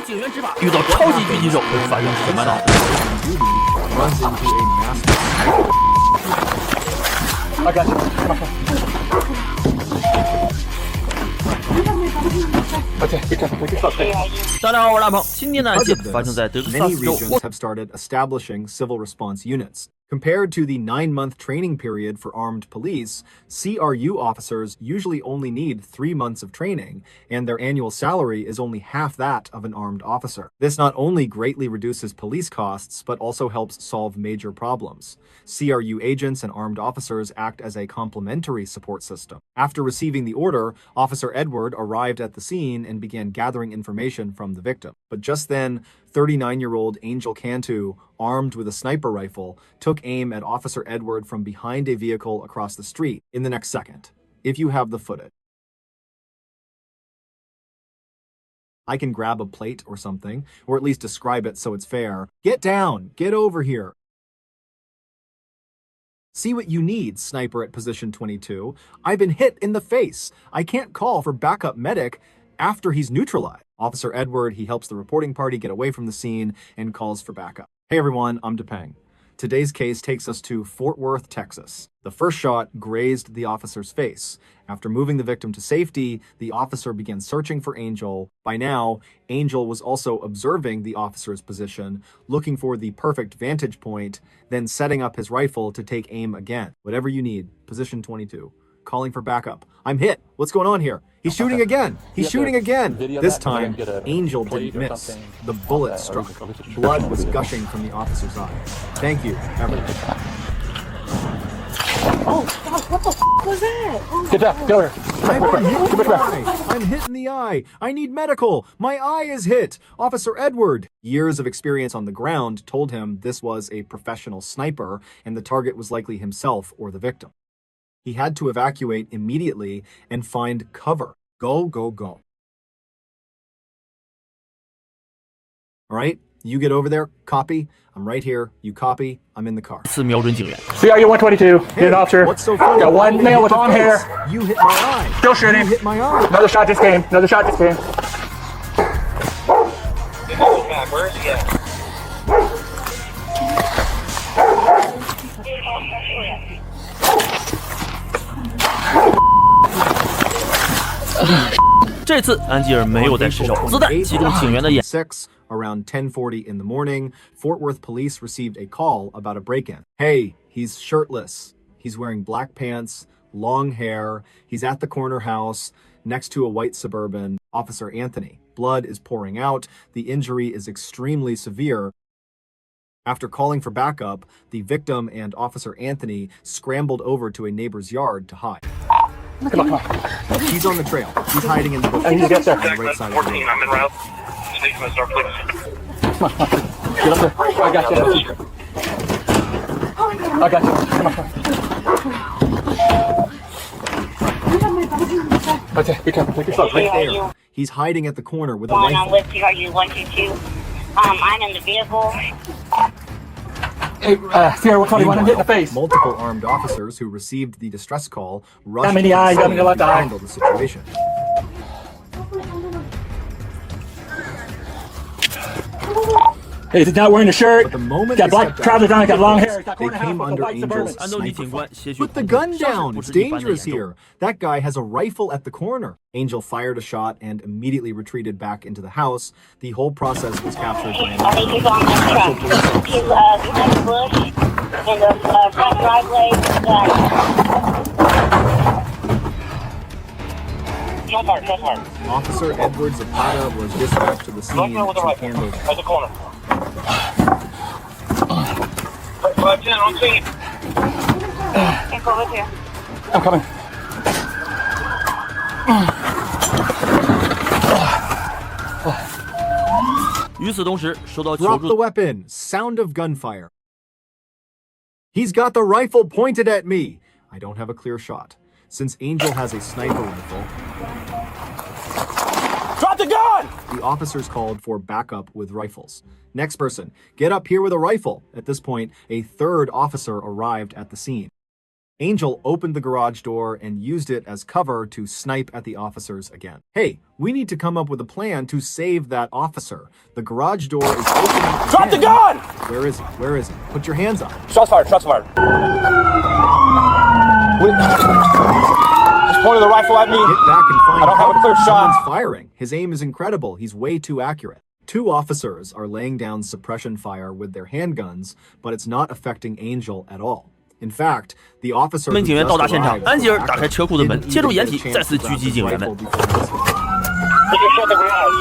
警员执法遇到超级狙击手会发生什么呢？ Runs into a massive. I got you. Come on. Okay, be careful. Take your stuff. 大家好，我是大鹏。今天的案 Because 件 of 发生 this, 在德克萨 many 斯州 regions have started establishing civil response units. Compared to the 9-month training period for armed police, CRU officers usually only need 3 months of training, and their annual salary is only half that of an armed officer. This not only greatly reduces police costs, but also helps solve major problems. CRU agents and armed officers act as a complementary support system. After receiving the order, Officer Edward arrived at the scene and began gathering information from the victim. But just then, 39-year-old Angel Cantu, armed with a sniper rifle, took aim at Officer Edward from behind a vehicle across the street in the next second. If you have the footage, I can grab a plate or something, or at least describe it so it's fair. Get down! Get over here! See what you need, sniper at position 22. I've been hit in the face. I can't call for backup medic after he's neutralized. Officer Edward, he helps the reporting party get away from the scene and calls for backup. Hey everyone, I'm Depeng. Today's case takes us to Fort Worth, Texas. The first shot grazed the officer's face. After moving the victim to safety, the officer began searching for Angel. By now, Angel was also observing the officer's position, looking for the perfect vantage point, then setting up his rifle to take aim again. Whatever you need, position 22. Calling for backup. I'm hit. What's going on here? He's shooting again. He's shooting again. This time, Angel didn't miss. The bullet struck. Blood was gushing from the officer's eye. Thank you, everyone. Oh, God, what the f was that? Oh, Get down. Get over here. I'm hit in the eye. I need medical. My eye is hit. Officer Edward. Years of experience on the ground told him this was a professional sniper, and the target was likely himself or the victim. He had to evacuate immediately and find cover. Go, go, go. All right, you get over there, copy. I'm right here, you copy, I'm in the car. 次瞄准警员， CRU 122. Hit an officer. What's so funny? Got one male with long hair. You hit my eye. Still shooting. You hit my eye. Another shot just came. Another shot just came. Where's he at? "这次安吉尔没有再失手，子弹击中警员的眼。 Around 10:40 in the morning, Fort Worth police received a call about a break-in. Hey, he's shirtless. He's wearing black pants, long hair. He's at the corner house next to a white Suburban. Officer Anthony. Blood is pouring out. The injury is extremely severe. After calling for backup, the victim and Officer Anthony scrambled over to a neighbor's yard to hide. Come on, come on. He's on the trail. He's hiding in the bushes. I need to get there. On the right side of the 14, road. I'm en route. Station Star, please. Get up there. I got you. I got you. Come on. Okay, be careful. Take your stuff. Right there. He's hiding at the corner with a I'm rifle. with CRU 122. I'm in the vehicle. Hey, Sierra 121, I'm hit in the face. Multiple armed officers who received the distress call rushed Got me in the to eye, got me in the scene left to eye. handle the situation. Hey, he's not wearing a shirt. But the moment Got they black stepped out trousers on, of got the long bushes, hair. Got they corner house came with a under white Suburban. Angel's 安东尼 sniper 警官 fire. 协助 Put the 控制 gun 伤势 down. 不 It's 是一般的 dangerous 严重。 here. That guy has a rifle at the corner. Angel fired a shot and immediately retreated back into the house. The whole process was captured by an I think he's on the truck. He's behind the bush in the front driveway. Shot fired, shot fired. Officer Edward Zapata was dispatched to the scene Left man with a to rifle. handle At the corner. 510 on scene. Can't go with you. I'm coming. 与此同时，收到求 Drop the 助， weapon. Sound of gunfire. He's got the rifle pointed at me. I don't have a clear shot. Since Angel has a sniper rifle, Drop the gun! the officers called for backup with rifles. Next person, get up here with a rifle. At this point, a third officer arrived at the scene. Angel opened the garage door and used it as cover to snipe at the officers again. Hey, we need to come up with a plan to save that officer. The garage door is open. Drop the gun! Where is he? Where is he? Put your hands up. Shots fired, shots fired. Just pointed the rifle at me. Get back and find I don't have a clear shot. Someone's firing. His aim is incredible. He's way too accurate. 2 officers are laying down suppression fire with their handguns, but it's not affecting Angel at all. In fact, the officer 们警员到达现场，安吉尔打开车库的门，借助掩体再次狙击警员们。 We just shut the garage.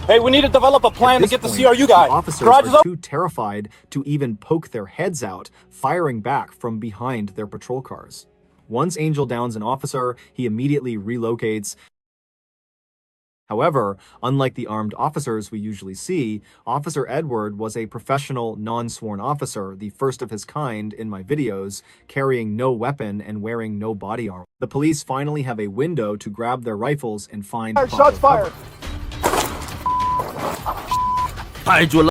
Hey, we need to develop a plan to get the CRU guy. Officers Garage is are up. too terrified to even poke their heads out, firing back from behind their patrol cars. Once Angel downs an officer, he immediately relocates. However, unlike the armed officers we usually see, Officer Edward was a professional, non-sworn officer, the first of his kind in my videos, carrying no weapon and wearing no body armor. The police finally have a window to grab their rifles and find Shots fired. 太准了！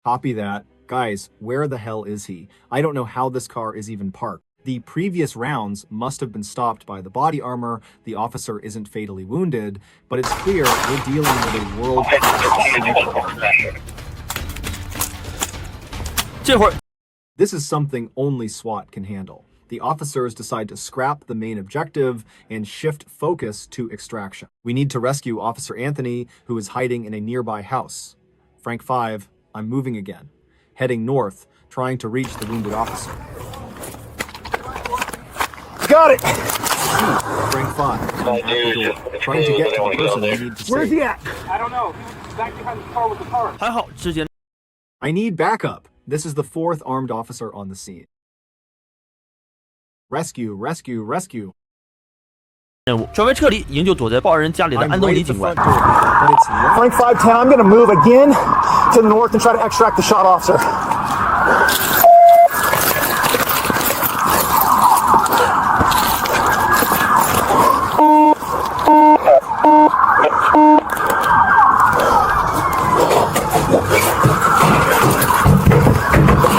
Copy that. Guys, where the hell is he? I don't know how this car is even parked. The previous rounds must have been stopped by the body armor. The officer isn't fatally wounded, but it's clear we're dealing with a world-class sniper. 这会儿 This is something only SWAT can handle. The officers decide to scrap the main objective and shift focus to extraction. We need to rescue Officer Anthony, who is hiding in a nearby house. Frank 5, I'm moving again, heading north, trying to reach the wounded officer. Got it. Frank 5, I'm at the door, trying to get to the person we need to Where's save. he at? I don't know. He's back behind the car with the car. 还好，之前 I need backup. This is the 4th armed officer on the scene. Rescue, rescue, rescue. 任务，准备撤离，营救躲在报案人家里的 I'm 安东 right 尼 at the 警官 front。door, but it's locked. Frank 510, I'm gonna move again to the north and try to extract the shot officer.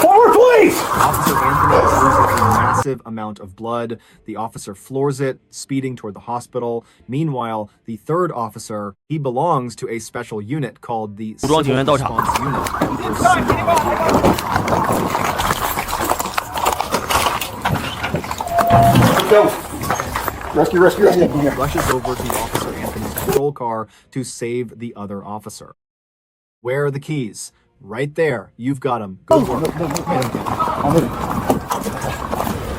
Forward, please! Officer Anthony is losing a massive amount of blood. The officer floors it, speeding toward the hospital. Meanwhile, the 3rd officer, he belongs to a special unit called the 武装警员到场。 Response Unit. Go. Rescue, rescue, rescue. He rushes over to Officer Anthony's patrol car to save the other officer. Where are the keys? Right there. You've got them. Good work. Get 'em down. I'll move.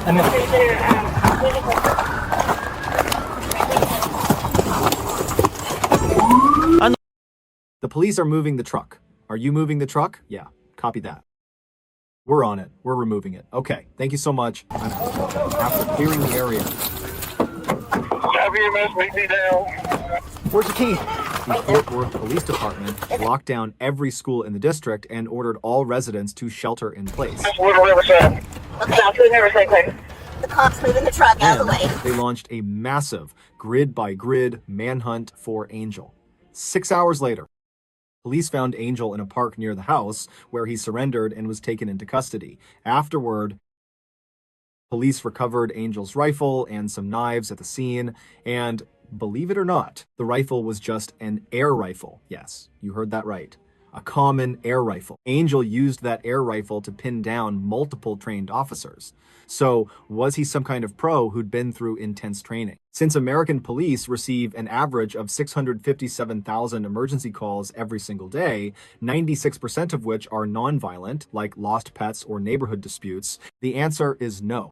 And then, The police are moving the truck. Are you moving the truck? Yeah, copy that. We're on it. We're removing it. Okay, thank you so much. After clearing the area, WMS, meet me down. where's the key? the Fort Worth Police Department locked down every school in the district and ordered all residents to shelter in place. That's Little Riverside. Let's go to the Riverside, quick. The cops moving the truck out of the way. And they launched a massive grid-by-grid manhunt for Angel. 6 hours later, police found Angel in a park near the house where he surrendered and was taken into custody. Afterward, police recovered Angel's rifle and some knives at the scene, and believe it or not, the rifle was just an air rifle. Yes, you heard that right. A common air rifle. Angel used that air rifle to pin down multiple trained officers. So, was he some kind of pro who'd been through intense training? Since American police receive an average of 657,000 emergency calls every single day, 96% of which are nonviolent, like lost pets or neighborhood disputes, the answer is no.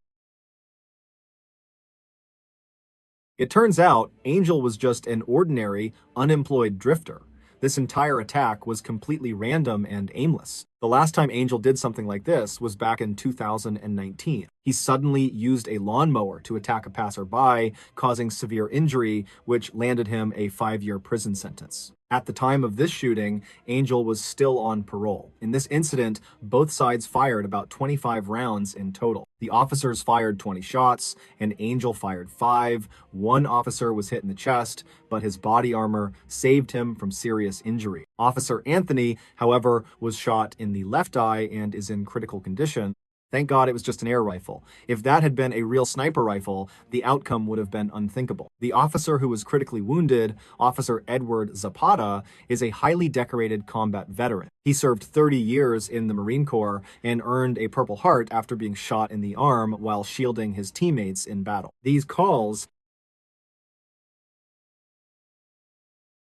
It turns out Angel was just an ordinary, unemployed drifter. This entire attack was completely random and aimless. The last time Angel did something like this was back in 2019. He suddenly used a lawnmower to attack a passerby, causing severe injury, which landed him a 5-year prison sentence. At the time of this shooting, Angel was still on parole. In this incident, both sides fired about 25 rounds in total. The officers fired 20 shots, and Angel fired 5. One officer was hit in the chest, but his body armor saved him from serious injury. Officer Anthony, however, was shot in in the left eye and is in critical condition. Thank God it was just an air rifle. If that had been a real sniper rifle, the outcome would have been unthinkable. The officer who was critically wounded, Officer Edward Zapata, is a highly decorated combat veteran. He served 30 years in the Marine Corps and earned a Purple Heart after being shot in the arm while shielding his teammates in battle. These calls...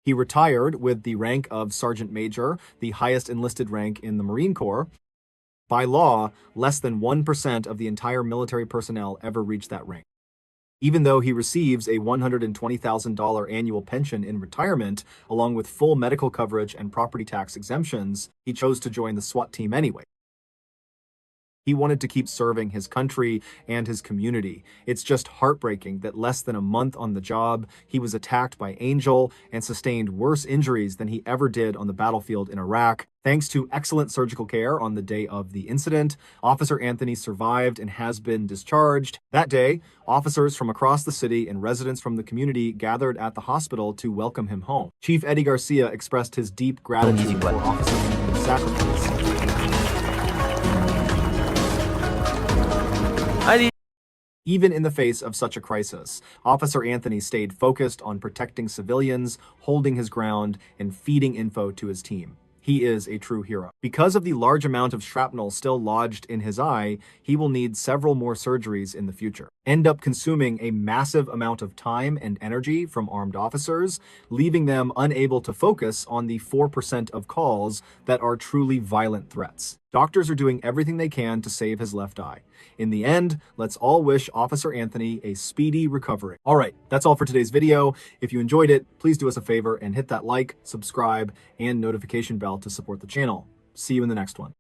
He retired with the rank of Sergeant Major, the highest enlisted rank in the Marine Corps. By law, less than 1% of the entire military personnel ever reach that rank. Even though he receives a $120,000 annual pension in retirement, along with full medical coverage and property tax exemptions, he chose to join the SWAT team anyway. He wanted to keep serving his country and his community. It's just heartbreaking that less than a month on the job, he was attacked by Angel and sustained worse injuries than he ever did on the battlefield in Iraq. Thanks to excellent surgical care on the day of the incident, Officer Anthony survived and has been discharged. That day, officers from across the city and residents from the community gathered at the hospital to welcome him home. Chief Eddie Garcia expressed his deep gratitude for Officer Anthony's sacrifice. Even in the face of such a crisis, Officer Anthony stayed focused on protecting civilians, holding his ground, and feeding info to his team. He is a true hero. Because of the large amount of shrapnel still lodged in his eye, he will need several more surgeries in the future. End up consuming a massive amount of time and energy from armed officers, leaving them unable to focus on the 4% of calls that are truly violent threats. Doctors are doing everything they can to save his left eye. In the end, let's all wish Officer Anthony a speedy recovery. All right, that's all for today's video. If you enjoyed it, please do us a favor and hit that like, subscribe, and notification bell to support the channel. See you in the next one.